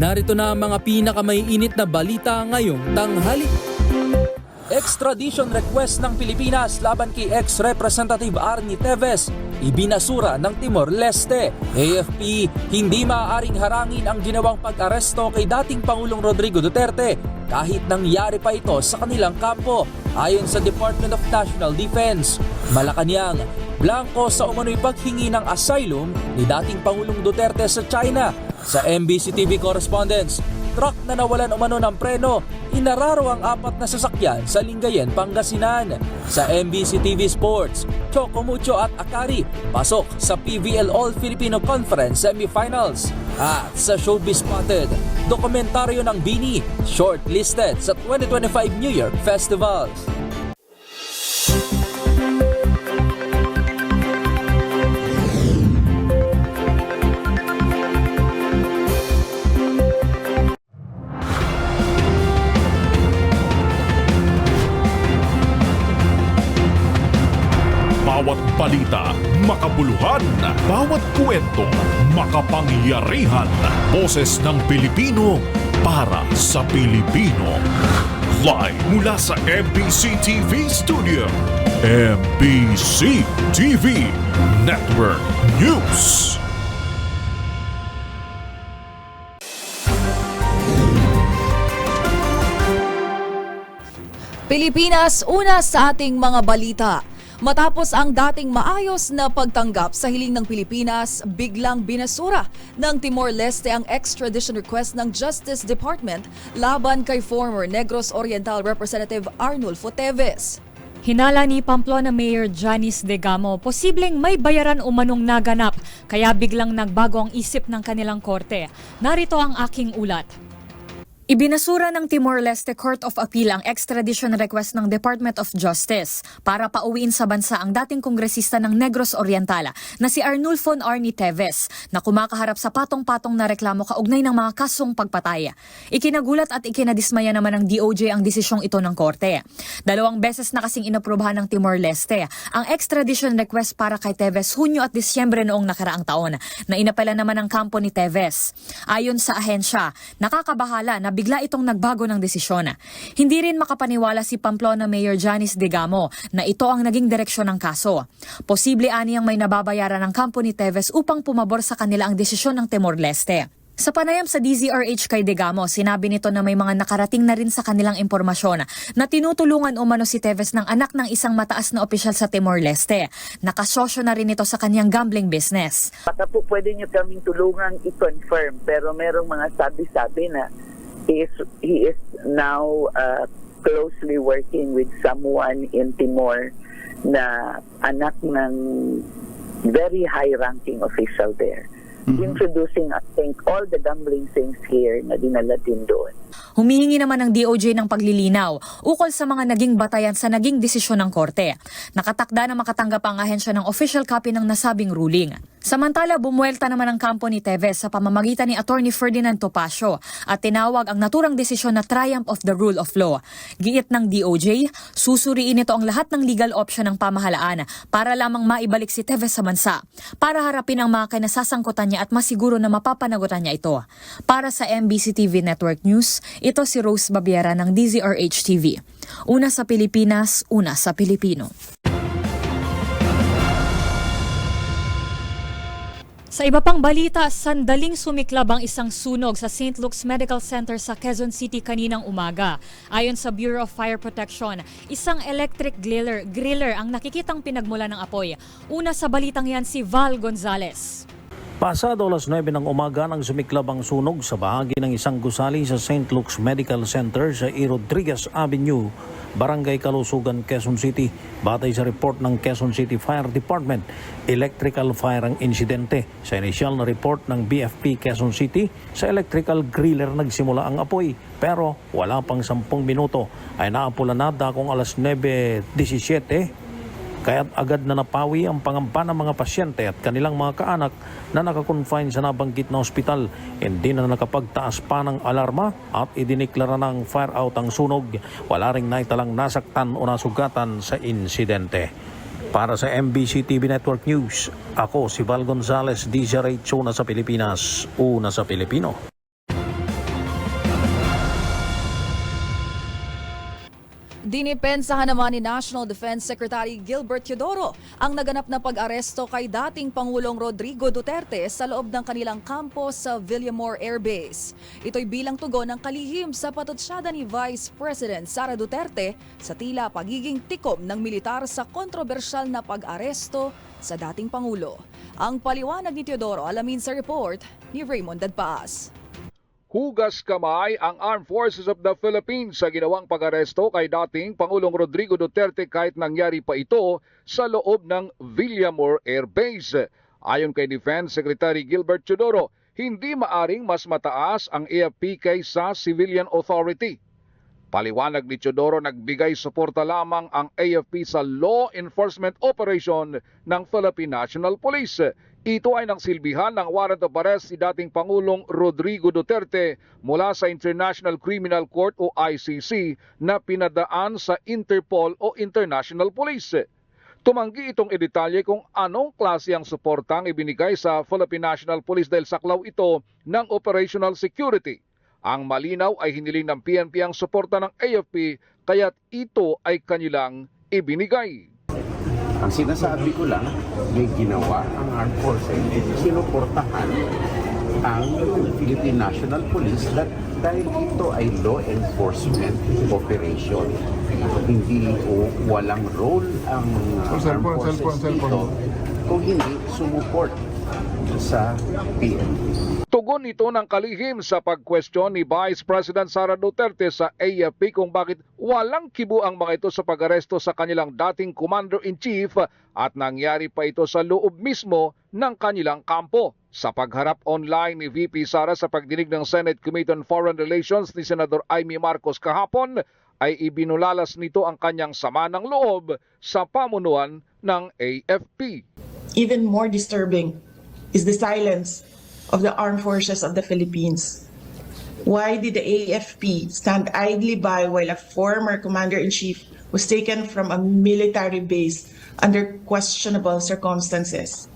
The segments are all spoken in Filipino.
Narito na ang mga pinakamaiinit na balita ngayong tanghali. Extradition request ng Pilipinas laban kay ex-Representative Arnie Teves ibinasura ng Timor-Leste. AFP, hindi maaaring harangin ang ginawang pag-aresto kay dating Pangulong Rodrigo Duterte kahit nangyari pa ito sa kanilang kampo. Ayon sa Department of National Defense, Malacanang, blanco sa umano'y paghingi ng asylum ni dating Pangulong Duterte sa China. Sa MBC TV correspondence, truck na nawalan umano ng preno, inararo ang 4 na sasakyan sa Lingayen, Pangasinan. Sa MBC TV Sports, Choco Mucho at Akari pasok sa PVL All-Filipino Conference Semifinals. At sa Showbiz Spotted, dokumentaryo ng Bini shortlisted sa 2025 New York Festivals. Bawat balita, makabuluhan. Bawat kwento, makapangyarihan. Boses ng Pilipino para sa Pilipino. Live mula sa MBC TV Studio. MBC TV Network News. Pilipinas, una sa ating mga balita. Matapos ang dating maayos na pagtanggap sa hiling ng Pilipinas, biglang binasura ng Timor-Leste ang extradition request ng Justice Department laban kay former Negros Oriental Representative Arnulfo Teves. Hinala ni Pamplona Mayor Janice Degamo, posibleng may bayaran umanong naganap kaya biglang nagbago ang isip ng kanilang korte. Narito ang aking ulat. Ibinasura ng Timor-Leste Court of Appeal ang extradition request ng Department of Justice para pauwiin sa bansa ang dating kongresista ng Negros Oriental na si Arnulfo Arnie Teves na kumakaharap sa patong-patong na reklamo kaugnay ng mga kasong pagpatay. Ikinagulat at ikinadismaya naman ng DOJ ang desisyong ito ng korte. 2 beses na kasing inaprubahan ng Timor-Leste ang extradition request para kay Teves Hunyo at Disyembre noong nakaraang taon na inapela naman ang kampo ni Teves. Ayon sa ahensya, nakakabahala na bigla itong nagbago ng desisyon. Hindi rin makapaniwala si Pamplona Mayor Janice Degamo na ito ang naging direksyon ng kaso. Posible aniyang may nababayaran ng kampo ni Teves upang pumabor sa kanila ang desisyon ng Timor-Leste. Sa panayam sa DZRH kay Degamo, sinabi nito na may mga nakarating na rin sa kanilang impormasyon na tinutulungan umano si Teves ng anak ng isang mataas na opisyal sa Timor-Leste. Nakasosyo na rin ito sa kanyang gambling business. Baka po pwede nyo kaming tulungan i-confirm pero merong mga sabi-sabi na he is now closely working with someone in Timor na anak ng very high-ranking official there. Introducing, I think, all the gambling things here na dinala din doon. Humihingi naman ng DOJ ng paglilinaw ukol sa mga naging batayan sa naging desisyon ng korte. Nakatakda na makatanggap ang ahensya ng official copy ng nasabing ruling. Samantala, bumuelta naman ang kampo ni Teves sa pamamagitan ni Attorney Ferdinand Topacio at tinawag ang naturang desisyon na triumph of the rule of law. Giit ng DOJ, susuriin ito ang lahat ng legal option ng pamahalaan para lamang maibalik si Teves sa bansa para harapin ang mga kinasasangkutan niya at masiguro na mapapanagutan niya ito. Para sa MBC TV Network News, ito si Rose Babiera ng DZRH TV. Una sa Pilipinas, una sa Pilipino. Sa iba pang balita, sandaling sumiklab ang isang sunog sa St. Luke's Medical Center sa Quezon City kaninang umaga. Ayon sa Bureau of Fire Protection, isang electric griller ang nakikitang pinagmula ng apoy. Una sa balitang yan si Val Gonzales. Pasado alas 9 ng umaga nang sumiklab ang sunog sa bahagi ng isang gusali sa St. Luke's Medical Center sa E. Rodriguez Avenue, Barangay Kalusugan, Quezon City. Batay sa report ng Quezon City Fire Department, electrical fire ang insidente. Sa inisyal na report ng BFP Quezon City, sa electrical griller nagsimula ang apoy. Pero wala pang 10 minuto ay naapulanada kung alas 9:17. Kaya't agad na napawi ang pangamba ng mga pasyente at kanilang mga kaanak na nakakonfine sa nabanggit na ospital. Hindi na nakapagtaas pa ng alarma at idiniklara ng fire out ang sunog. Wala ring naitalang nasaktan o nasugatan sa insidente. Para sa MBC TV Network News, ako si Val Gonzales, DZRH, una sa Pilipinas, una sa Pilipino. Dinipensahan naman ni National Defense Secretary Gilbert Teodoro ang naganap na pag-aresto kay dating Pangulong Rodrigo Duterte sa loob ng kanilang kampo sa Villamor Air Base. Ito'y bilang tugon ng kalihim sa patutsyada ni Vice President Sara Duterte sa tila pagiging tikom ng militar sa kontrobersyal na pag-aresto sa dating Pangulo. Ang paliwanag ni Teodoro alamin sa report ni Raymond Dadpaas. Hugas kamay ang Armed Forces of the Philippines sa ginawang pag-aresto kay dating Pangulong Rodrigo Duterte kahit nangyari pa ito sa loob ng Villamor Air Base. Ayon kay Defense Secretary Gilbert Teodoro, hindi maaring mas mataas ang AFP kaysa civilian authority. Paliwanag ni Teodoro, nagbigay suporta lamang ang AFP sa law enforcement operation ng Philippine National Police. Ito ay nangsilbihan ng warrant of arrest si dating Pangulong Rodrigo Duterte mula sa International Criminal Court o ICC na pinadaan sa Interpol o International Police. Tumanggi itong idetalye kung anong klase ang suportang ibinigay sa Philippine National Police dahil saklaw ito ng operational security. Ang malinaw ay hiniling ng PNP ang suporta ng AFP kaya't ito ay kanilang ibinigay. Ang sinasabi ko lang, may ginawa ang armed forces, sinuportahan ang Philippine National Police dahil ito ay law enforcement operation. Hindi o walang role ang armed forces dito kung hindi sumuport sa PNP. Tugon ito ng kalihim sa pagkwestiyon ni Vice President Sara Duterte sa AFP kung bakit walang kibo ang mga ito sa pag-aresto sa kanilang dating Commander-in-Chief at nangyari pa ito sa loob mismo ng kanilang kampo. Sa pagharap online ni VP Sara sa pagdinig ng Senate Committee on Foreign Relations ni Senador Amy Marcos kahapon, ay ibinulalas nito ang kanyang sama ng loob sa pamunuan ng AFP. Even more disturbing is the silence of the armed forces of the Philippines. Why did the AFP stand idly by while a former commander-in-chief was taken from a military base under questionable circumstances?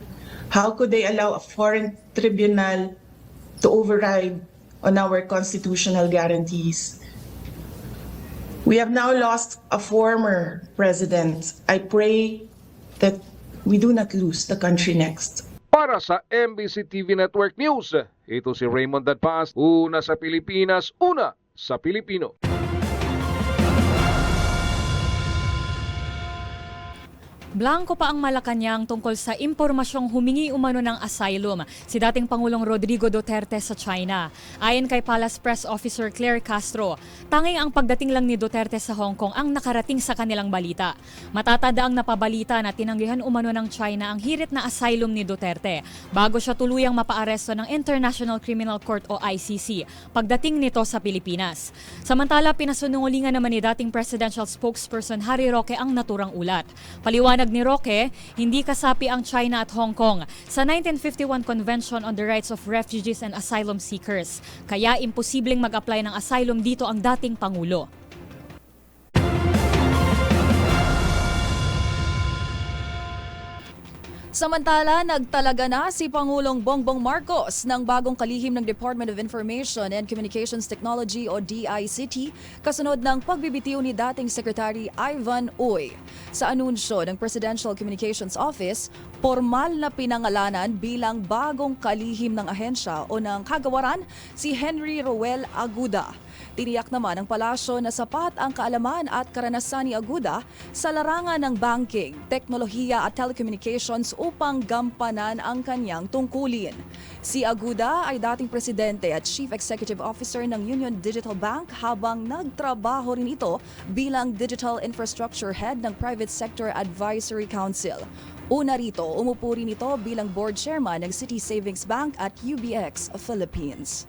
How could they allow a foreign tribunal to override on our constitutional guarantees? We have now lost a former president. I pray that we do not lose the country next. Para sa MBC TV Network News, ito si Raymond Dadpaas, una sa Pilipinas, una sa Pilipino. Blanco pa ang Malacanang tungkol sa impormasyong humingi umano ng asylum si dating Pangulong Rodrigo Duterte sa China. Ayon kay Palace Press Officer Claire Castro, tanging ang pagdating lang ni Duterte sa Hong Kong ang nakarating sa kanilang balita. Matatanda ang napabalita na tinanggihan umano ng China ang hirit na asylum ni Duterte bago siya tuluyang mapaaresto ng International Criminal Court o ICC pagdating nito sa Pilipinas. Samantala, pinasunungulingan naman ni dating presidential spokesperson Harry Roque ang naturang ulat. Paliwanag ni Roque, hindi kasapi ang China at Hong Kong sa 1951 Convention on the Rights of Refugees and Asylum Seekers. Kaya imposibleng mag-apply ng asylum dito ang dating Pangulo. Samantala, nagtalaga na si Pangulong Bongbong Marcos ng bagong kalihim ng Department of Information and Communications Technology o DICT kasunod ng pagbibitiw ni dating Secretary Ivan Uy. Sa anunsyo ng Presidential Communications Office, formal na pinangalanan bilang bagong kalihim ng ahensya o ng kagawaran si Henry Roel Aguda. Tiniyak naman ng palasyo na sapat ang kaalaman at karanasan ni Aguda sa larangan ng banking, teknolohiya at telecommunications upang gampanan ang kanyang tungkulin. Si Aguda ay dating presidente at chief executive officer ng Union Digital Bank habang nagtrabaho rin ito bilang digital infrastructure head ng Private Sector Advisory Council. Una rito, umupo rin ito bilang board chairman ng City Savings Bank at UBX Philippines.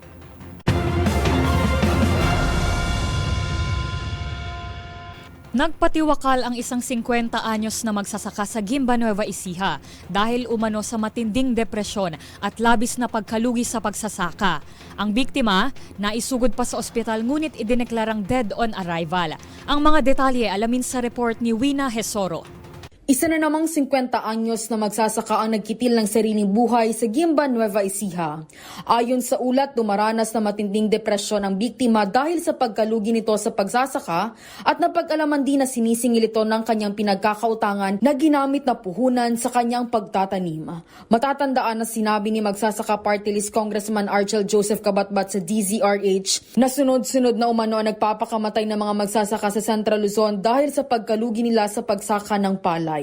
Nagpatiwakal ang isang 50 anyos na magsasaka sa Gimba, Nueva Ecija dahil umano sa matinding depresyon at labis na pagkalugi sa pagsasaka. Ang biktima, naisugod pa sa ospital ngunit idineklarang dead on arrival. Ang mga detalye alamin sa report ni Wina Hesoro. Isa na namang 50 anyos na magsasaka ang nagkitil ng sariling buhay sa Guimba, Nueva Ecija. Ayon sa ulat, dumaranas na matinding depresyon ang biktima dahil sa pagkalugi nito sa pagsasaka at napag-alaman din na sinisingil ito ng kanyang pinagkakautangan na ginamit na puhunan sa kanyang pagtatanim. Matatandaan na sinabi ni Magsasaka Party List Congressman Archel Joseph Kabatbat sa DZRH na sunod-sunod na umano ang nagpapakamatay ng mga magsasaka sa Central Luzon dahil sa pagkalugi nila sa pagsaka ng palay.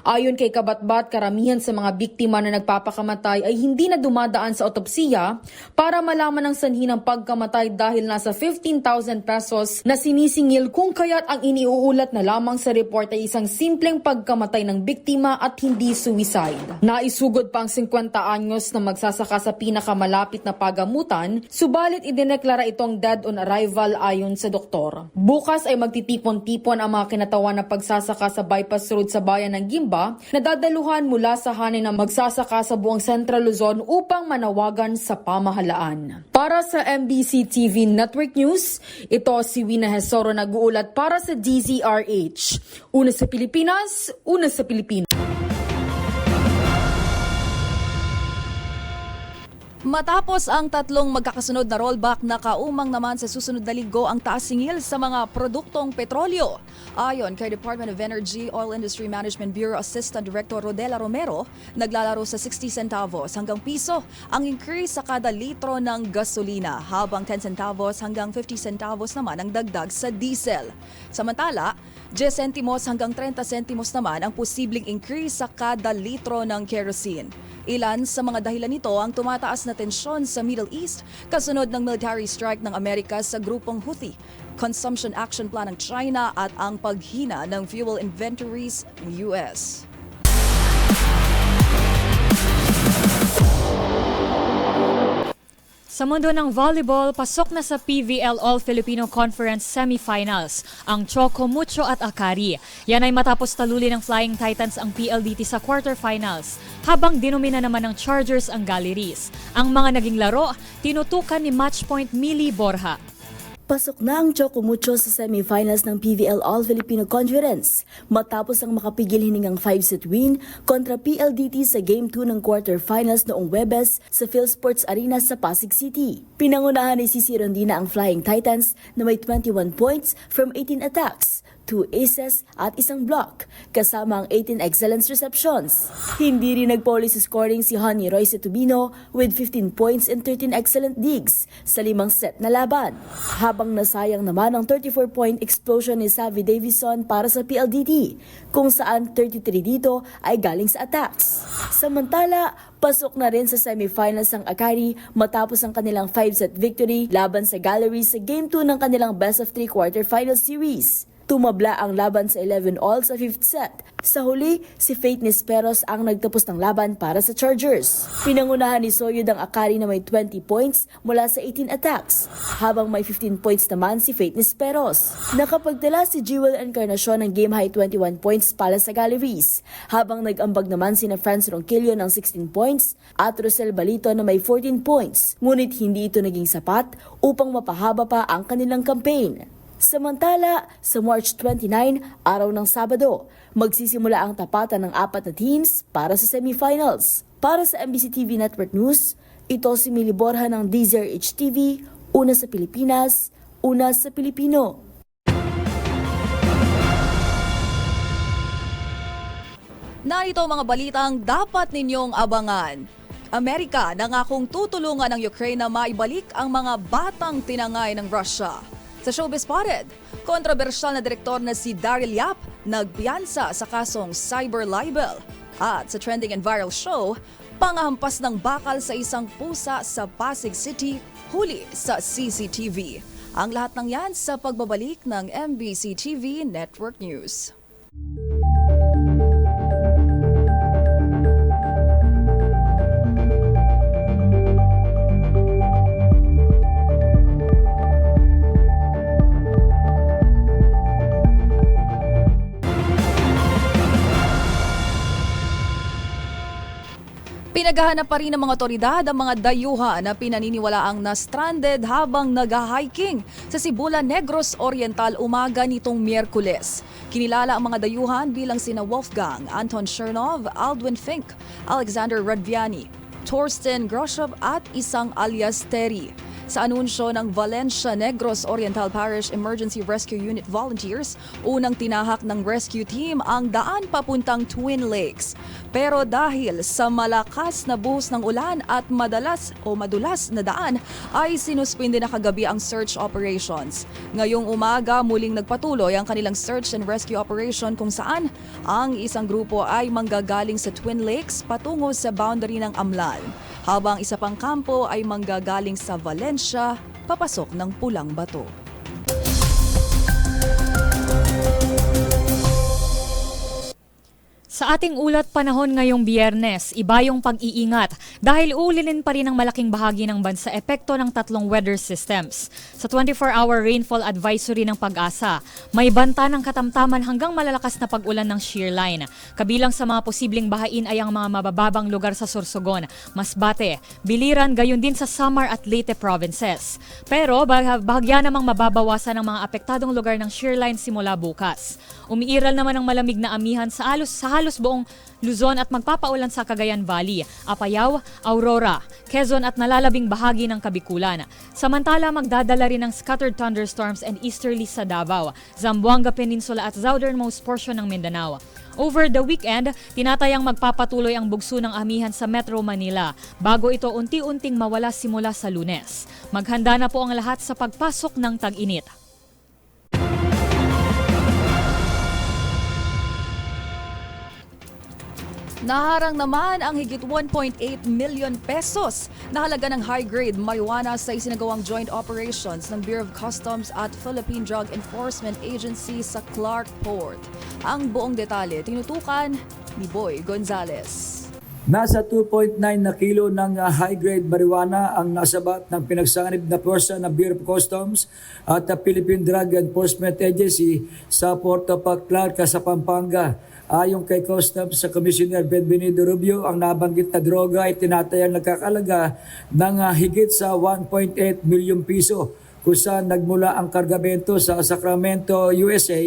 Ayon kay Kabatbat, karamihan sa mga biktima na nagpapakamatay ay hindi na dumadaan sa otopsiya para malaman ang sanhi ng pagkamatay dahil nasa 15,000 pesos na sinisingil kung kaya't ang iniuulat na lamang sa report ay isang simpleng pagkamatay ng biktima at hindi suicide. Naisugod pa ang 50 anyos na magsasaka sa pinakamalapit na pagamutan, subalit idineklara itong dead on arrival ayon sa doktor. Bukas ay magtitipon-tipon ang mga kinatawan na pagsasaka sa bypass road sa bayan ng Guimba na dadaluhan mula sa hanin na magsasaka sa buong Central Luzon upang manawagan sa pamahalaan. Para sa MBC TV Network News, ito si Wina Hesoro nag-uulat para sa DZRH. Una sa Pilipinas, una sa Pilipino. Matapos ang tatlong magkakasunod na rollback, nakaumang naman sa susunod na linggo ang taas singil sa mga produktong petrolyo. Ayon kay Department of Energy Oil Industry Management Bureau Assistant Director Rodela Romero, naglalaro sa 60 centavos hanggang piso ang increase sa kada litro ng gasolina, habang 10 centavos hanggang 50 centavos naman ang dagdag sa diesel. Samantala, 10 centimos hanggang 30 centimos naman ang posibleng increase sa kada litro ng kerosene. Ilan sa mga dahilan nito ang tumataas na tensyon sa Middle East kasunod ng military strike ng Amerika sa grupong Houthi, consumption action plan ng China at ang paghina ng fuel inventories ng US. Sa mundo ng volleyball, pasok na sa PVL All-Filipino Conference Semifinals ang Choco Mucho at Akari. Yan ay matapos taluli ng Flying Titans ang PLDT sa quarterfinals, habang dinumina naman ng Chargers ang Galleries. Ang mga naging laro, tinutukan ni Matchpoint Mili Borja. Pasok na ang Choco Mucho sa semifinals ng PVL All-Filipino Conference matapos ang makapigil hiningang 5-set win kontra PLDT sa Game 2 ng quarterfinals noong Webes sa PhilSports Arena sa Pasig City. Pinangunahan ni CC Rondina ang Flying Titans na may 21 points from 18 attacks, 2 aces at isang block, kasama ang 18 excellence receptions. Hindi rin nagpoli sa scoring si Honey Royce Tubino with 15 points and 13 excellent digs sa 5 set na laban. Habang nasayang naman ang 34-point explosion ni Savvy Davison para sa PLDT, kung saan 33 dito ay galing sa attacks. Samantala, pasok na rin sa semifinals ang Akari matapos ang kanilang 5-set victory laban sa Galleries sa Game 2 ng kanilang best of 3 quarterfinal series. Tumabla ang laban sa 11-all sa 5th set. Sa huli, si Faith Nisperos ang nagtapos ng laban para sa Chargers. Pinangunahan ni Soyud ang Akari na may 20 points mula sa 18 attacks, habang may 15 points naman si Faith Nisperos. Nakapagtala si Jewel Encarnacion ng game-high 21 points para sa Galleries, habang nag-ambag naman sina Franz Ronquillo ng 16 points at Rosel Balito na may 14 points. Ngunit hindi ito naging sapat upang mapahaba pa ang kanilang campaign. Samantala, sa March 29, araw ng Sabado, magsisimula ang tapatan ng 4 na teams para sa semifinals. Para sa MBC TV Network News, ito si Mili Borja ng DZRH TV, una sa Pilipinas, una sa Pilipino. Narito ang mga balitang dapat ninyong abangan. Amerika nangakong tutulungan ng Ukraine na maibalik ang mga batang tinangay ng Russia. Sa Showbiz Spotted, kontrobersyal na direktor na si Daryl Yap nagpiyansa sa kasong cyber libel. At sa trending and viral show, pangahampas ng bakal sa isang pusa sa Pasig City, huli sa CCTV. Ang lahat ng yan sa pagbabalik ng MBC TV Network News. Pinaghahanap pa rin ng mga otoridad ang mga dayuhan na pinaniniwalaang na-stranded habang nag-hiking sa Sibulan Negros Oriental umaga nitong Miyerkules. Kinilala ang mga dayuhan bilang sina Wolfgang, Anton Chernov, Aldwin Fink, Alexander Radviani, Torsten Groshov at isang alias Terry. Sa anunsyo ng Valencia Negros Oriental Parish Emergency Rescue Unit Volunteers, unang tinahak ng rescue team ang daan papuntang Twin Lakes. Pero dahil sa malakas na buhos ng ulan at madulas na daan, ay sinuspinde na kagabi ang search operations. Ngayong umaga, muling nagpatuloy ang kanilang search and rescue operation kung saan ang isang grupo ay manggagaling sa Twin Lakes patungo sa boundary ng Amlan, habang isa pang kampo ay manggagaling sa Valencia papasok ng Pulang Bato. Sa ating ulat panahon ngayong Biyernes, iba yung pag-iingat dahil uulinin pa rin ang malaking bahagi ng bansa epekto ng tatlong weather systems. Sa 24-hour rainfall advisory ng Pag-asa, may banta ng katamtaman hanggang malalakas na pag-ulan ng shear line. Kabilang sa mga posibleng bahain ay ang mga mabababang lugar sa Sorsogon, Masbate, Biliran, gayon din sa Samar at Leyte provinces. Pero bahagya namang mababawasan ang mga apektadong lugar ng shear line simula bukas. Umiiral naman ang malamig na amihan sa halos buong Luzon at magpapaulan sa Cagayan Valley, Apayao, Aurora, Quezon at nalalabing bahagi ng Kabikulan. Samantala, magdadala rin ng scattered thunderstorms and easterly sa Davao, Zamboanga Peninsula at southernmost portion ng Mindanao. Over the weekend, tinatayang magpapatuloy ang bugso ng amihan sa Metro Manila bago ito unti-unting mawala simula sa Lunes. Maghanda na po ang lahat sa pagpasok ng tag-init. Naharang naman ang higit 1.8 million pesos na halaga ng high-grade marijuana sa isinagawang joint operations ng Bureau of Customs at Philippine Drug Enforcement Agency sa Clark Port. Ang buong detalye tinutukan ni Boy Gonzales. Nasa 2.9 na kilo ng high-grade marijuana ang nasabat ng pinagsanganib na pwersa ng Bureau of Customs at the Philippine Drug Enforcement Agency sa Port of Clark sa Pampanga. Ayon kay Customs sa Commissioner Benvenido Rubio, ang nabanggit na droga ay tinatayang nagkakalaga ng higit sa 1.8 milyong piso kung saan nagmula ang kargamento sa Sacramento, USA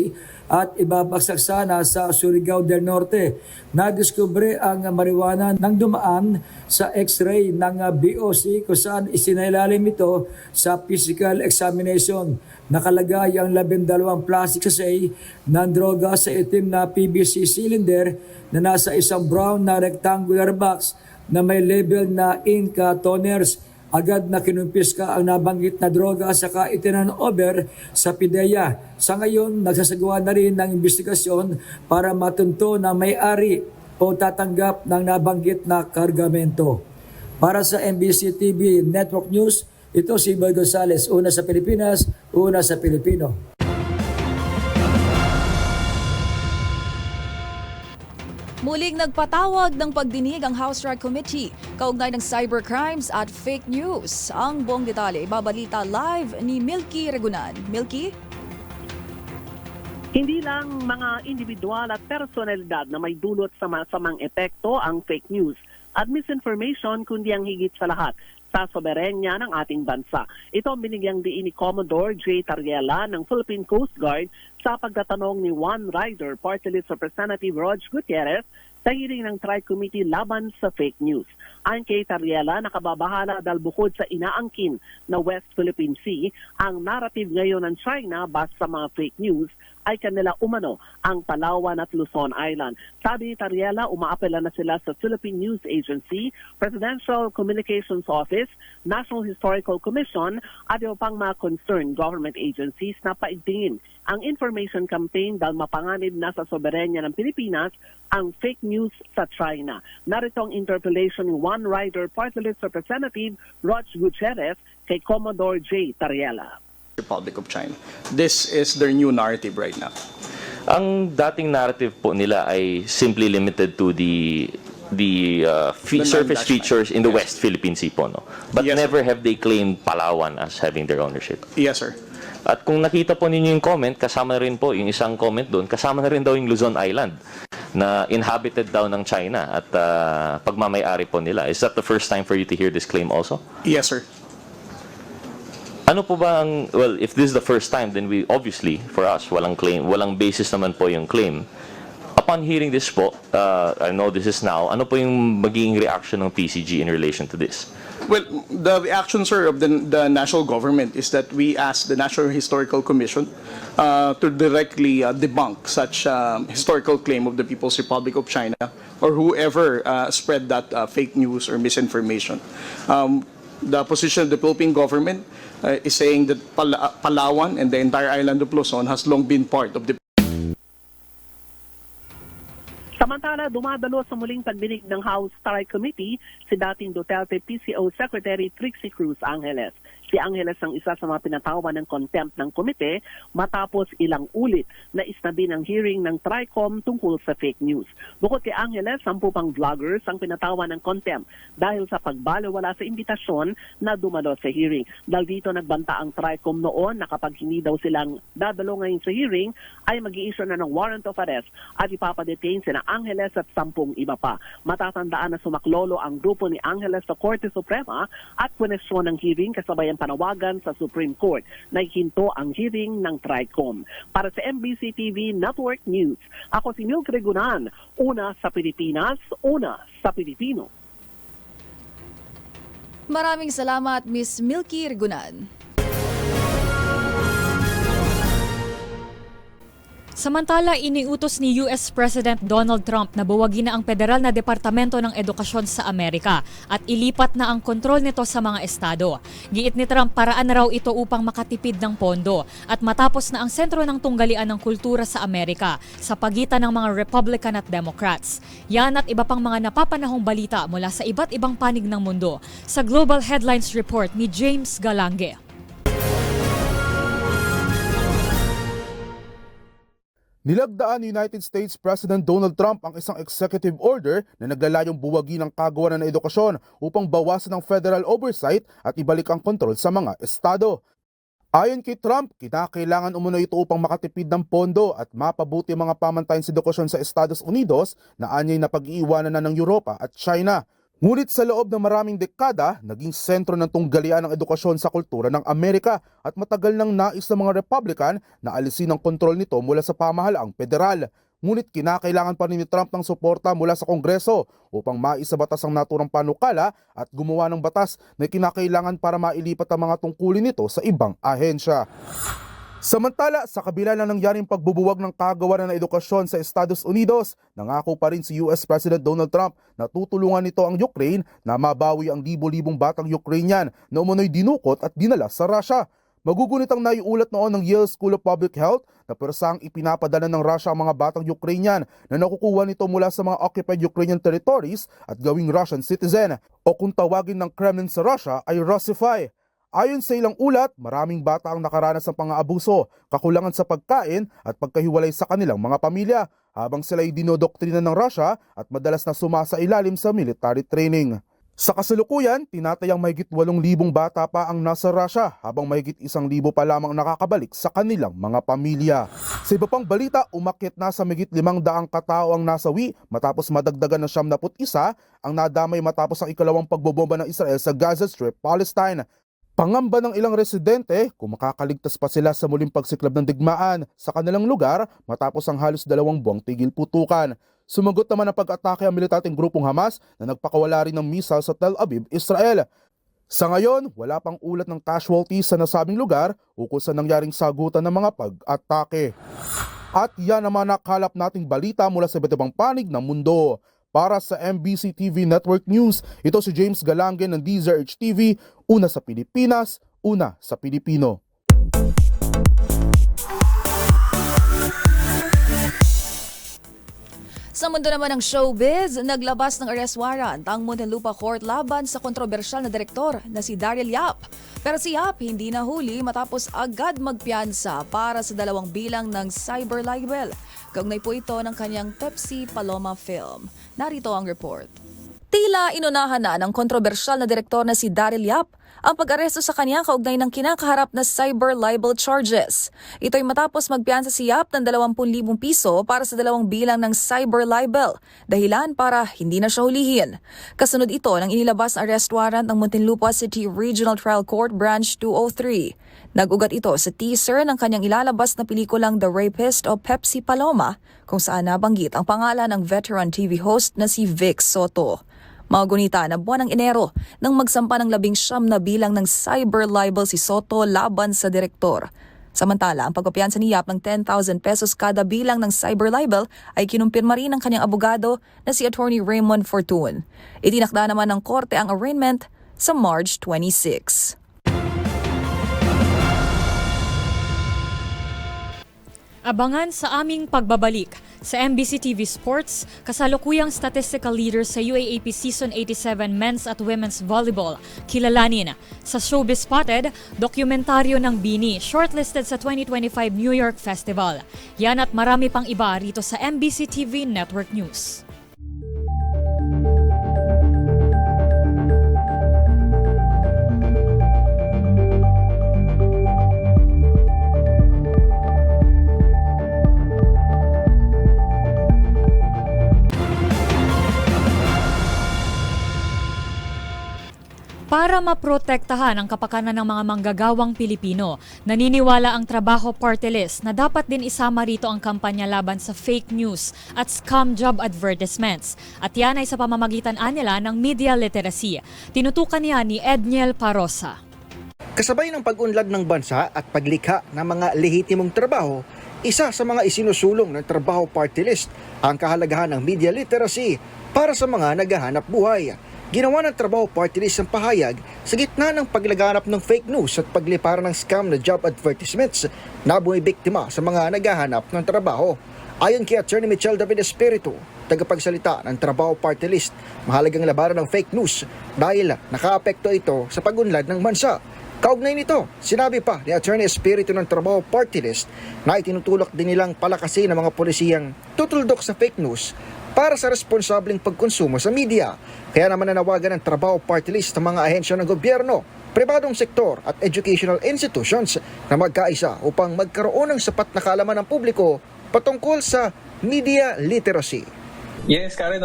at ibabagsak sana sa Surigao del Norte. Nadiskubre ang marijuana nang dumaan sa x-ray ng BOC kung saan isinailalim ito sa physical examination. Nakalagay ang 12 plastic sachet ng droga sa itim na PVC cylinder na nasa isang brown na rectangular box na may label na Inca Toners. Agad na kinumpiska ang nabanggit na droga saka itinan over sa PIDEA. Sa ngayon, nagsasagawa na rin ng investigasyon para matunto na may-ari o tatanggap ng nabanggit na kargamento. Para sa MBC TV Network News, ito si Boy Gonzales, una sa Pilipinas, una sa Pilipino. Muling nagpatawag ng pagdinig ang House Drug Committee kaugnay ng cybercrimes at fake news. Ang buong detalye ibabalita live ni Milky Regunan. Milky? Hindi lang mga individual at personalidad na may dulot sa masamang epekto ang fake news at misinformation, kundi ang higit sa lahat sa soberenya ng ating bansa. Ito ang binigyang diin ni Commodore J. Tariela ng Philippine Coast Guard sa pagtatanong ni One Rider Party List Representative Rog Gutierrez sa hearing ng Tri-Committee laban sa fake news. Ayon kay Tariela, nakababahala dahil bukod sa inaangkin na West Philippine Sea, ang narrative ngayon ng China base sa mga fake news ay kanila umano ang Palawan at Luzon Island. Sabi ni Tariela, umaapela na sila sa Philippine News Agency, Presidential Communications Office, National Historical Commission at iba pang mga concerned government agencies na paigtingin ang information campaign dahil mapanganib na sa soberenya ng Pilipinas ang fake news sa China. Narito ang interpellation ni One Rider Party List Representative Rog Gutierrez kay Commodore J. Tariela. Republic of China. This is their new narrative right now. Ang dating narrative po nila ay simply limited to the surface features in the West Philippine Sea po, no? But yes, never have they claimed Palawan as having their ownership. Yes, sir. At kung nakita po ninyo yung comment, kasama na rin po yung isang comment doon, kasama na rin daw yung Luzon Island. na inhabited daw ng China at pagmamay-ari po nila. Is that the first time for you to hear this claim also? Yes, sir. Ano po ba ang, well, if this is the first time, then we obviously, for us, walang claim, walang basis naman po yung claim. Upon hearing this po, I know this is now, ano po yung magiging reaction ng PCG in relation to this? Well, the reaction, sir, of the national government is that we ask the National Historical Commission to directly debunk such historical claim of the People's Republic of China or whoever spread that fake news or misinformation. The position of the Philippine government is saying that Palawan and the entire island of Luzon has long been part of the. Samantala, dumadalo sa muling pagdinig ng House Strike Committee si dating Duterte PCO Secretary Trixie Cruz Angeles. Si Angeles ang isa sa mga pinatawan ng contempt ng komite matapos ilang ulit na isnabi ng hearing ng TRICOM tungkol sa fake news. Bukod kay Angeles, 10 pang vloggers ang pinatawan ng contempt dahil sa pagbalewala sa imbitasyon na dumalo sa hearing. Dahil dito nagbanta ang TRICOM noon na kapag hindi daw silang dadalo ngayon sa hearing ay mag-i-issue na ng warrant of arrest at ipapadetain sina Angeles at 10 iba pa. Matatandaan na sumaklolo ang grupo ni Angeles sa Korte Suprema at punesyon ng hearing kasabay ang panawagan sa Supreme Court na ihinto ang hearing ng TRICOM. Para sa MBC TV Network News, ako si Milk Regunan, una sa Pilipinas, una sa Pilipino. Maraming salamat, Miss Milky Regunan. Samantala, iniutos ni US President Donald Trump na buwagin na ang Federal na Departamento ng Edukasyon sa Amerika at ilipat na ang kontrol nito sa mga estado. Giit ni Trump, paraan raw ito upang makatipid ng pondo at matapos na ang sentro ng tunggalian ng kultura sa Amerika sa pagitan ng mga Republican at Democrats. Yan at iba pang mga napapanahong balita mula sa iba't ibang panig ng mundo sa Global Headlines Report ni James Galange. Nilagdaan ni United States President Donald Trump ang isang executive order na naglalayong buwagin ang kagawaran ng edukasyon upang bawasan ang federal oversight at ibalik ang kontrol sa mga estado. Ayon kay Trump, kinakailangan umano ito upang makatipid ng pondo at mapabuti ang mga pamantayan sa edukasyon sa Estados Unidos na anyay na pag-iiwanan na ng Europa at China. Ngunit sa loob ng maraming dekada, naging sentro ng tunggalian ng edukasyon sa kultura ng Amerika at matagal nang nais ng mga Republican na alisin ang kontrol nito mula sa pamahalaang federal. Ngunit kinakailangan pa rin ni Trump ng suporta mula sa Kongreso upang maisabatas ang naturang panukala at gumawa ng batas na kinakailangan para mailipat ang mga tungkulin nito sa ibang ahensya. Samantala, sa kabila ng nangyaring pagbubuwag ng kagawaran ng edukasyon sa Estados Unidos, nangako pa rin si US President Donald Trump na tutulungan nito ang Ukraine na mabawi ang libo-libong batang Ukrainian na umunoy dinukot at dinala sa Russia. Magugunit ang naiulat noon ng Yale School of Public Health na persang ipinapadala ng Russia ang mga batang Ukrainian na nakukuha nito mula sa mga occupied Ukrainian territories at gawing Russian citizen o kung tawagin ng Kremlin sa Russia ay Russify. Ayon sa ilang ulat, maraming bata ang nakaranas ng pang-aabuso, kakulangan sa pagkain at pagkahiwalay sa kanilang mga pamilya habang sila ay dinodoktrina ng Russia at madalas na sumasailalim sa military training. Sa kasalukuyan, tinatayang mahigit 8,000 bata pa ang nasa Russia habang mahigit 1,000 pa lamang nakakabalik sa kanilang mga pamilya. Sa iba pang balita, umakyat na sa mahigit 500 katao ang nasawi matapos madagdagan ng 71 ang nadamay matapos ang ikalawang pagbobomba ng Israel sa Gaza Strip, Palestine. Pangamba ng ilang residente kung makakaligtas pa sila sa muling pagsiklab ng digmaan sa kanilang lugar matapos ang halos 2 buwang tigil putukan. Sumagot naman ang pag-atake ang militanteng grupong Hamas na nagpakawala rin ng missile sa Tel Aviv, Israel. Sa ngayon, wala pang ulat ng casualties sa nasabing lugar ukol sa nangyaring sagutan ng mga pag-atake. At yan naman nakalap nating balita mula sa iba't ibang panig ng mundo. Para sa MBC TV Network News, ito si James Galange ng DZRH TV, una sa Pilipinas, una sa Pilipino. Sa mundo naman ng showbiz, naglabas ng arrest warrant ang Muntinlupa Court laban sa kontrobersyal na direktor na si Daryl Yap. Pero si Yap hindi nahuli matapos agad magpiyansa para sa 2 bilang ng cyber libel. Kaugnay po ito ng kanyang Pepsi Paloma film. Narito ang report. Tila inunahan na ng kontrobersyal na direktor na si Daryl Yap ang pag-aresto sa kanya kaugnay ng kinakaharap na cyber libel charges. Ito'y matapos magpiyansa si Yap ng 20,000 piso para sa 2 bilang ng cyber libel, dahilan para hindi na siya hulihin. Kasunod ito ng inilabas na arrest warrant ng Muntinlupa City Regional Trial Court Branch 203. Nag-ugat ito sa teaser ng kanyang ilalabas na pelikulang The Rapist o Pepsi Paloma, kung saan nabanggit ang pangalan ng veteran TV host na si Vic Soto. Magunita na buwan ng Enero nang magsampa ng 19 na bilang ng cyber libel si Soto laban sa direktor. Samantala, ang pagpapiyansa ni Yap ng 10,000 pesos kada bilang ng cyber libel ay kinumpirma rin ng kanyang abogado na si Attorney Raymond Fortun. Itinakda naman ng korte ang arraignment sa March 26. Abangan sa aming pagbabalik sa MBC TV Sports, kasalukuyang statistical leader sa UAAP Season 87 Men's at Women's Volleyball. Kilalanin sa Showbiz Spotted, dokumentaryo ng Bini, shortlisted sa 2025 New York Festival. Yan at marami pang iba rito sa MBC TV Network News. Para maprotektahan ang kapakanan ng mga manggagawang Pilipino, naniniwala ang Trabaho Party List na dapat din isama rito ang kampanya laban sa fake news at scam job advertisements. At yan ay sa pamamagitan nila ng media literacy. Tinutukan niya ni Edniel Parosa. Kasabay ng pag-unlad ng bansa at paglikha ng mga lehitimong trabaho, isa sa mga isinusulong ng Trabaho Party List ang kahalagahan ng media literacy para sa mga naghahanap buhay. Ginawa ng Trabaho Party List ang pahayag sa gitna ng paglaganap ng fake news at pagliparan ng scam na job advertisements na bumibiktima sa mga naghahanap ng trabaho. Ayon kay Attorney Michelle David Espiritu, tagapagsalita ng Trabaho Party List, mahalagang labanan ng fake news dahil nakaapekto ito sa pag-unlad ng bansa. Kaugnay nito, sinabi pa ni Attorney Espiritu ng Trabaho Party List na itinutulak din nilang palakasin ng mga polisiyang tutuldok sa fake news para sa responsableng pagkonsumo sa media. Kaya naman nanawagan ng Trabaho Party List ng mga ahensya ng gobyerno, pribadong sektor at educational institutions na magkaisa upang magkaroon ng sapat na kaalaman ng publiko patungkol sa media literacy. Yes, Karen,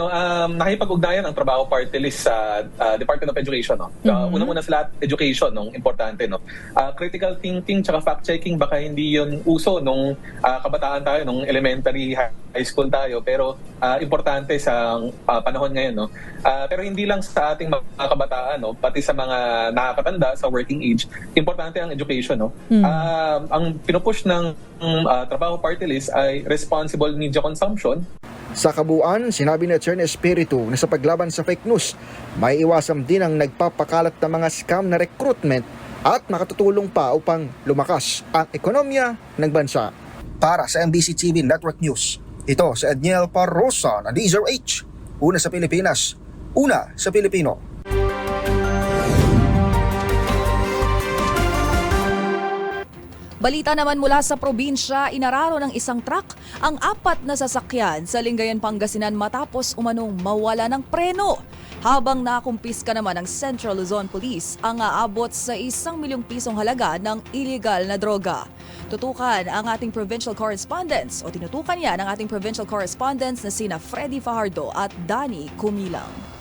nakipag-ugnayan ang Trabaho Party List sa Department of Education. Una-muna sa lahat, education, importante. Critical thinking tsaka fact-checking, baka hindi yun uso nung kabataan tayo, nung elementary, high school tayo, pero importante sa panahon ngayon. Pero hindi lang sa ating mga kabataan, pati sa mga nakakatanda, sa working age, importante ang education. Ang pinupush ng Trabaho Party List ay responsible media consumption. Sa kabuuan, sinabi ni Attorney Espiritu na sa paglaban sa fake news, may iwasam din ang nagpapakalat ng mga scam na recruitment at makatutulong pa upang lumakas ang ekonomiya ng bansa. Para sa MBC TV Network News, ito si Edniel Parosa na DZRH. Una sa Pilipinas, una sa Pilipino. Balita naman mula sa probinsya, inararo ng isang truck ang 4 na sasakyan sa Lingayen, Pangasinan matapos umanong mawala ng preno. Habang nakumpiska naman ng Central Luzon Police ang aabot sa 1 milyong pisong halaga ng illegal na droga. Tutukan ang ating provincial correspondents o tinutukan yan ang ating provincial correspondents na sina Freddy Fajardo at Danny Kumilang.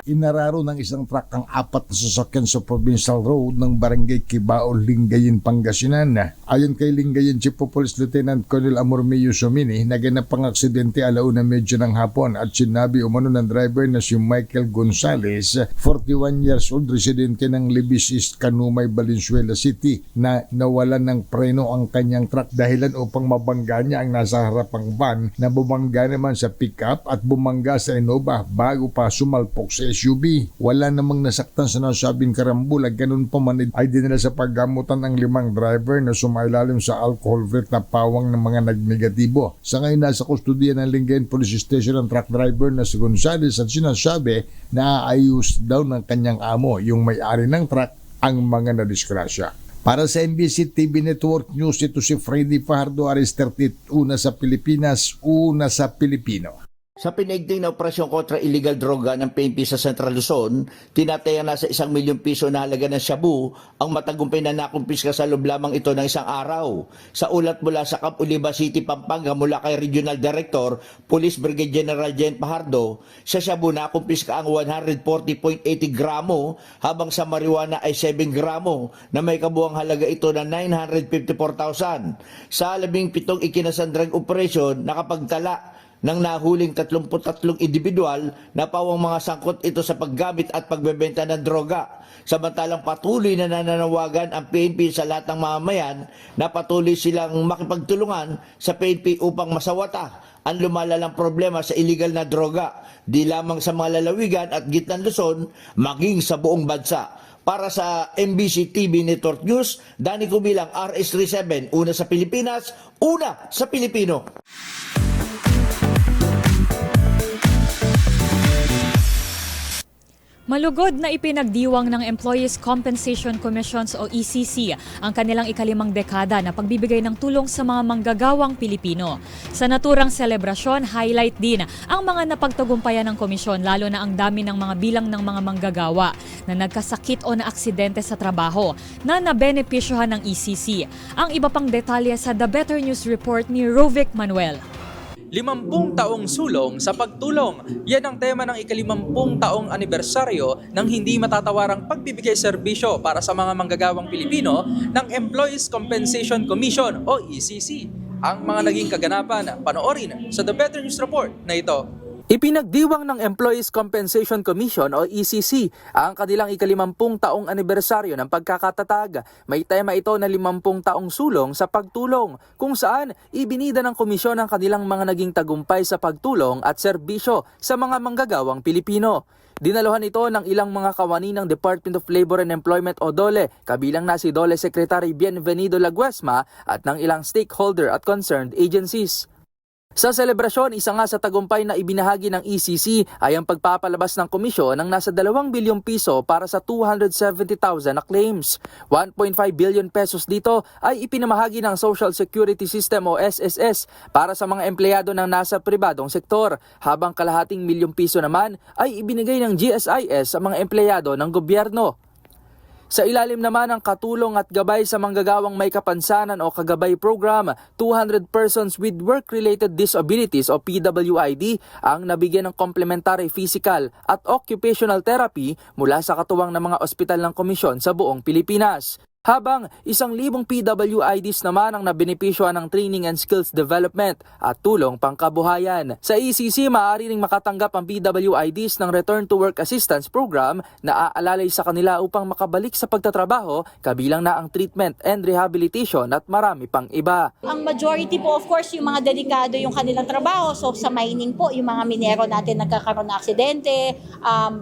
Inararo ng isang truck ang 4 na sasakyan sa Provincial Road ng Barangay Kibao, Lingayen, Pangasinan. Ayon kay Lingayen Chief of Police Lieutenant Colonel Amormio Sumini, naganap ang aksidente 1:30 ng hapon at sinabi umano ng driver na si Michael Gonzales, 41 years old, residente ng Libis East, Canumay, Valenzuela City, na nawalan ng preno ang kanyang truck dahilan upang mabangga niya ang nasa harapang van na bumangga naman sa pickup at bumangga sa Innova bago pa sumalpok sa SUV. Wala namang nasaktan sa nasabing karambula. Ganun pa man ay dinala sa paggamutan ang 5 driver na sumailalim sa alcohol-free na pawang ng mga nagnegatibo. Sa ngayon nasa kustudiya ng Lingayen Police Station ang truck driver na si Gonzales at sinasabi na aayos daw ng kanyang amo, yung may-ari ng truck, ang mga nadisgrasya. Para sa MBC TV Network News, ito si Freddy Fajardo, Aris 38, una sa Pilipinas, una sa Pilipino. Sa pinaigting na operasyon kontra illegal droga ng PNP sa Central Luzon, tinataya na sa 1 milyong piso na halaga ng shabu ang matagumpay na nakumpiska sa loob lamang ito ng isang araw. Sa ulat mula sa Camp Oliva City, Pampanga mula kay Regional Director, Police Brigade General Jen Pajardo, sa shabu nakumpiska ang 140.80 gramo habang sa marijuana ay 7 gramo na may kabuang halaga ito na 954,000. Sa 17 ikinasan drug operation, nakapagtala ng nahuling 33 individual na pawang mga sangkot ito sa paggamit at pagbebenta ng droga. Samantalang patuloy na nananawagan ang PNP sa lahat ng mamamayan na patuloy silang makipagtulungan sa PNP upang masawata ang lumalalang problema sa illegal na droga, di lamang sa mga lalawigan at gitnang Luzon, maging sa buong bansa. Para sa MBC TV Network News, Danny Kubilang, RS37, una sa Pilipinas, una sa Pilipino. Malugod na ipinagdiwang ng Employees Compensation Commissions o ECC ang kanilang ikalimang dekada na pagbibigay ng tulong sa mga manggagawang Pilipino. Sa naturang selebrasyon, highlight din ang mga napagtagumpayan ng komisyon, lalo na ang dami ng mga bilang ng mga manggagawa na nagkasakit o na aksidente sa trabaho na nabenepisyohan ng ECC. Ang iba pang detalye sa The Better News Report ni Rovic Manuel. 50 taong sulong sa pagtulong. Yan ang tema ng ika-50 taong anibersaryo ng hindi matatawarang pagbibigay serbisyo para sa mga manggagawang Pilipino ng Employees Compensation Commission o ECC. Ang mga naging kaganapan, panoorin sa The Better News Report na ito. Ipinagdiwang ng Employees Compensation Commission o ECC ang kanilang ika-50 taong anibersaryo ng pagkakatatag. May tema ito na 50 taong sulong sa pagtulong, kung saan ibinida ng komisyon ang kanilang mga naging tagumpay sa pagtulong at serbisyo sa mga manggagawang Pilipino. Dinaluhan ito ng ilang mga kawani ng Department of Labor and Employment o DOLE, kabilang na si DOLE Secretary Bienvenido Laguesma at ng ilang stakeholder at concerned agencies. Sa selebrasyon, isa nga sa tagumpay na ibinahagi ng ECC ay ang pagpapalabas ng komisyon ng nasa 2 bilyong piso para sa 270,000 na claims. 1.5 billion pesos dito ay ipinamahagi ng Social Security System o SSS para sa mga empleyado ng nasa pribadong sektor, habang kalahating milyong piso naman ay ibinigay ng GSIS sa mga empleyado ng gobyerno. Sa ilalim naman ng katulong at gabay sa manggagawang may kapansanan o kagabay program, 200 persons with work-related disabilities o PWID ang nabigyan ng complementary physical at occupational therapy mula sa katuwang ng mga ospital ng komisyon sa buong Pilipinas. Habang 1,000 PWIDs naman ang nabenepisyohan ng training and skills development at tulong pangkabuhayan. Sa ECC, maaari ring makatanggap ang PWIDs ng Return to Work Assistance Program na aalalay sa kanila upang makabalik sa pagtatrabaho, kabilang na ang treatment and rehabilitation at marami pang iba. Ang majority po, of course, yung mga delikado yung kanilang trabaho. So sa mining po, yung mga minero natin nagkakaroon ng aksidente,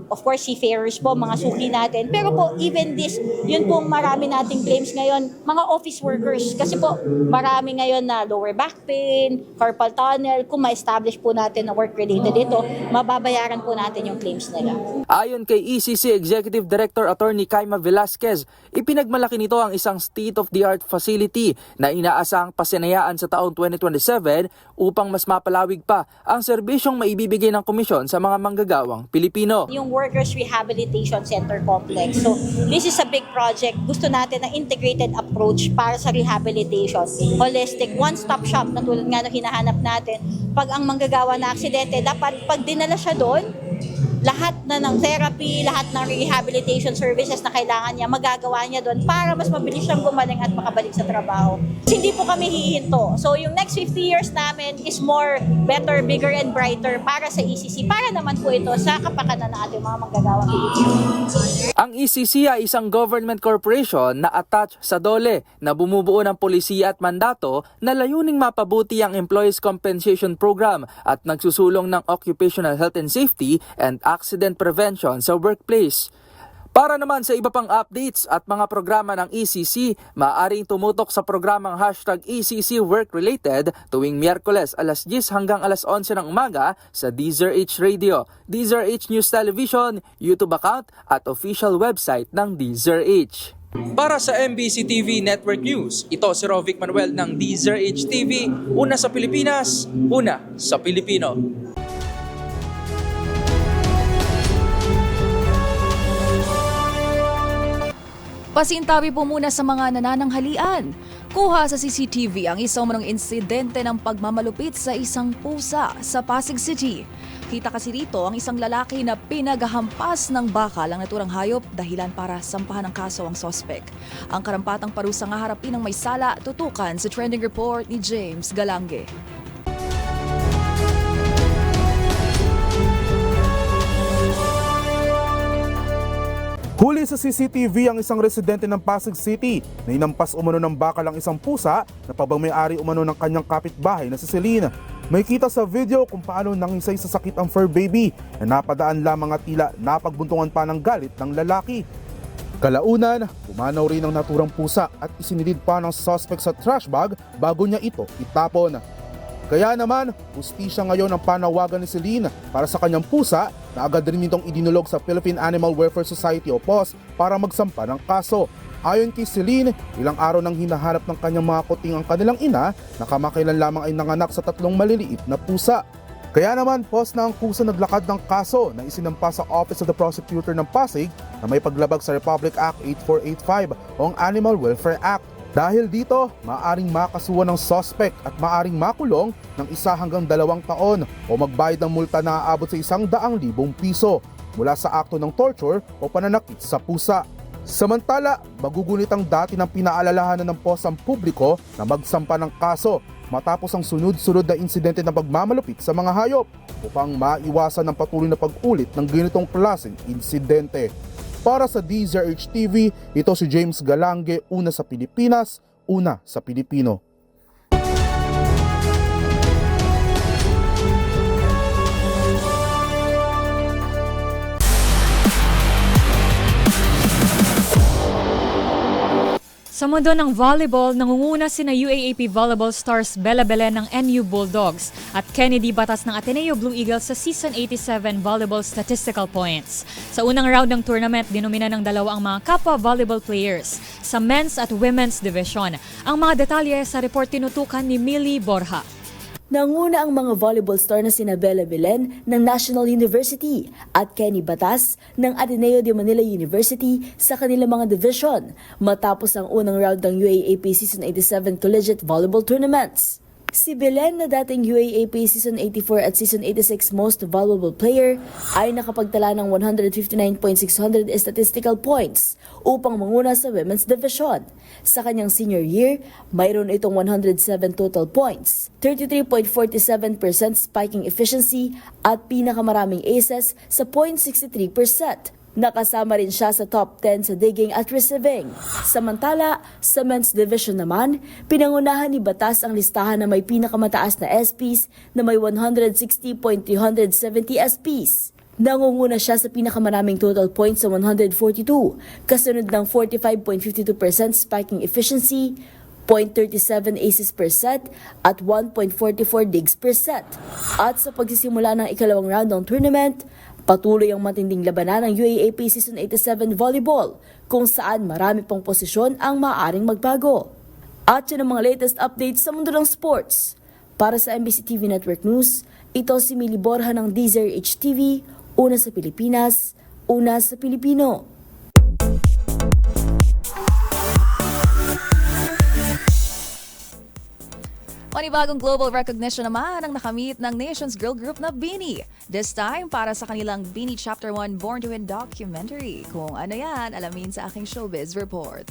of course, seafarers po, mga suki natin. Pero po, even this, yun po marami natin claims ngayon, mga office workers. Kasi po, marami ngayon na lower back pain, carpal tunnel. Kung ma-establish po natin na work-related ito, mababayaran po natin yung claims nila. Ayon kay ECC Executive Director Attorney Kaima Velasquez, ipinagmalaki nito ang isang state-of-the-art facility na inaasahang pasinayaan sa taong 2027 upang mas mapalawig pa ang serbisyong maibibigay ng komisyon sa mga manggagawang Pilipino. Yung Workers Rehabilitation Center Complex. So, this is a big project. Gusto natin ng integrated approach para sa rehabilitation. Holistic, one-stop shop na tulad nga na hinahanap natin. Pag ang manggagawa na aksidente, dapat pag dinala siya doon, lahat na ng therapy, lahat ng rehabilitation services na kailangan niya, magagawa niya doon para mas mabilis siyang gumaling at makabalik sa trabaho. Hindi po kami hihinto. So yung next 50 years namin is more, better, bigger, and brighter para sa ECC. Para naman po ito sa kapakanan ng ating mga manggagawang Pilipino. Ang ECC ay isang government corporation na attached sa DOLE na bumubuo ng polisiya at mandato na layuning mapabuti ang Employees Compensation Program at nagsusulong ng occupational health and safety and accident prevention sa workplace. Para naman sa iba pang updates at mga programa ng ECC, maaaring tumutok sa programang #ECC Work-Related tuwing Miyerkules alas 10 hanggang alas 11 ng umaga sa DZRH Radio, DZRH News Television, YouTube account at official website ng DZRH. Para sa MBC TV Network News, ito si Rovic Manuel ng DZRH TV, una sa Pilipinas, una sa Pilipino. Pasintabi po muna sa mga nanananghalian. Kuha sa CCTV ang isang umanong insidente ng pagmamalupit sa isang pusa sa Pasig City. Kita kasi rito ang isang lalaki na pinaghahampas ng bakal ang naturang hayop dahilan para sampahan ng kaso ang sospek. Ang karampatang parusa nga harapin ng may sala, tutukan sa trending report ni James Galange. Huli sa CCTV ang isang residente ng Pasig City na inampas umano ng bakal ang isang pusa na pabang-may-ari umano ng kanyang kapitbahay na si Celine. May kita sa video kung paano nangisay sa sakit ang fur baby na napadaan lamang at tila napagbuntungan pa ng galit ng lalaki. Kalaunan, pumanaw rin ang naturang pusa at isinilid pa ng suspect sa trash bag bago niya ito itapon. Kaya naman, hustisya ngayon ang panawagan ni Celine para sa kanyang pusa na agad rin itong idinulog sa Philippine Animal Welfare Society o PAWS para magsampa ng kaso. Ayon kay Celine, ilang araw nang hinahanap ng kanyang mga kuting ang kanilang ina na kamakailan lamang ay nanganak sa 3 maliliit na pusa. Kaya naman, PAWS na ang kusa naglakad ng kaso na isinampa sa Office of the Prosecutor ng Pasig na may paglabag sa Republic Act 8485 o ang Animal Welfare Act. Dahil dito, maaring makasuhan ng suspect at maaring makulong ng 1 hanggang 2 taon o magbayad ng multa na aabot sa 100,000 piso mula sa akto ng torture o pananakit sa pusa. Samantala, magugunit ang dati ng pinaalalahanan ng PAWS ang publiko na magsampa ng kaso matapos ang sunod-sunod na insidente ng pagmamalupit sa mga hayop upang maiwasan ng patuloy na pag-ulit ng ganitong klaseng insidente. Para sa DZRH TV, ito si James Galange, una sa Pilipinas, una sa Pilipino. Sa mundo ng volleyball, nangunguna sina UAAP volleyball stars Bella Belen ng NU Bulldogs at Kennedy Batas ng Ateneo Blue Eagles sa Season 87 volleyball statistical points. Sa unang round ng tournament, dinumina ng 2 ang mga kapwa volleyball players sa men's at women's division. Ang mga detalye sa report tinutukan ni Millie Borja. Nanguna ang mga volleyball star na sina Bella Belen ng National University at Kenny Batas ng Ateneo de Manila University sa kanilang mga division matapos ang unang round ng UAAP Season 87 Collegiate Volleyball Tournaments. Si Belen na dating UAAP Season 84 at Season 86 Most Valuable Player ay nakapagtala ng 159.600 statistical points upang manguna sa women's division. Sa kanyang senior year, mayroon itong 107 total points, 33.47% spiking efficiency at pinakamaraming aces sa 0.63%. Nakasama rin siya sa top 10 sa digging at receiving. Samantala, sa men's division naman, pinangunahan ni Batas ang listahan na may pinakamataas na SPs na may 160.370 SPs. Nangunguna siya sa pinakamaraming total points sa 142, kasunod ng 45.52% spiking efficiency, 0.37 aces per set at 1.44 digs per set. At sa pagsisimula ng ikalawang round ng tournament, patuloy ang matinding labanan ng UAAP Season 87 Volleyball kung saan marami pang posisyon ang maaaring magbago. At yan ang mga latest updates sa mundo ng sports. Para sa MBC TV Network News, ito si Millie Borja ng DZRH TV, una sa Pilipinas, una sa Pilipino. Panibagong global recognition naman ang nakamit ng Nations Girl Group na BINI. This time, para sa kanilang BINI Chapter 1 Born to Win documentary. Kung ano yan, alamin sa aking showbiz report.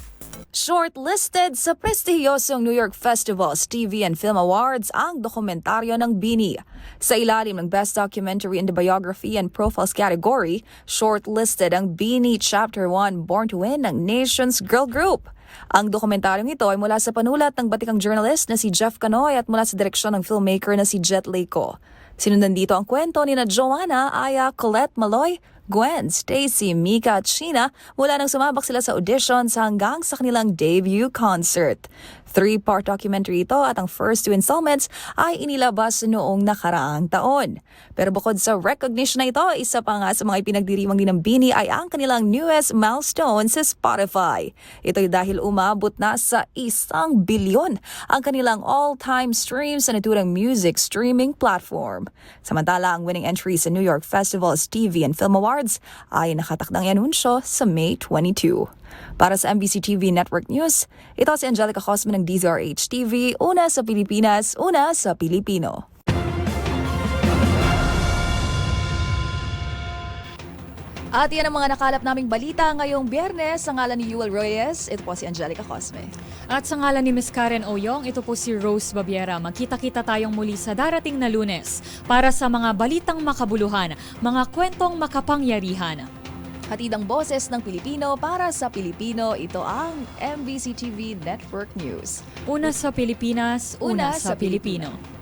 Shortlisted sa prestihiyosong New York Festival's TV and Film Awards ang dokumentaryo ng BINI. Sa ilalim ng Best Documentary in the Biography and Profiles category, shortlisted ang BINI Chapter 1 Born to Win ng Nations Girl Group. Ang dokumentaryong ito ay mula sa panulat ng batikang journalist na si Jeff Canoy at mula sa direksyon ng filmmaker na si Jet Leiko. Sinundan dito ang kwento ni na Joanna, Aya, Colette Maloy, Gwen, Stacy, Mika at Sheena mula nang sumabak sila sa auditions hanggang sa kanilang debut concert. 3-part documentary ito at ang first 2 installments ay inilabas noong nakaraang taon. Pero bukod sa recognition na ito, isa pa nga sa mga ipinagdiriwang din ng BINI ay ang kanilang newest milestone sa Spotify. Ito'y dahil umabot na sa 1 bilyon ang kanilang all-time streams sa naturang music streaming platform. Samantala, ang winning entry sa New York Festival's TV and Film Awards ay nakatakdang ianunsyo sa May 22. Para sa MBC TV Network News, ito si Angelica Cosme ng DZRH TV, una sa Pilipinas, una sa Pilipino. At yan ang mga nakalap naming balita ngayong Biyernes. Sa ngalan ni Yuel Reyes, ito po si Angelica Cosme. At sa ngalan ni Ms. Karen Oyong, ito po si Rose Babiera. Magkita-kita tayong muli sa darating na Lunes para sa mga balitang makabuluhan, mga kwentong makapangyarihan. Hatid ang boses ng Pilipino para sa Pilipino, ito ang MBC TV Network News. Una sa Pilipinas, una sa Pilipino.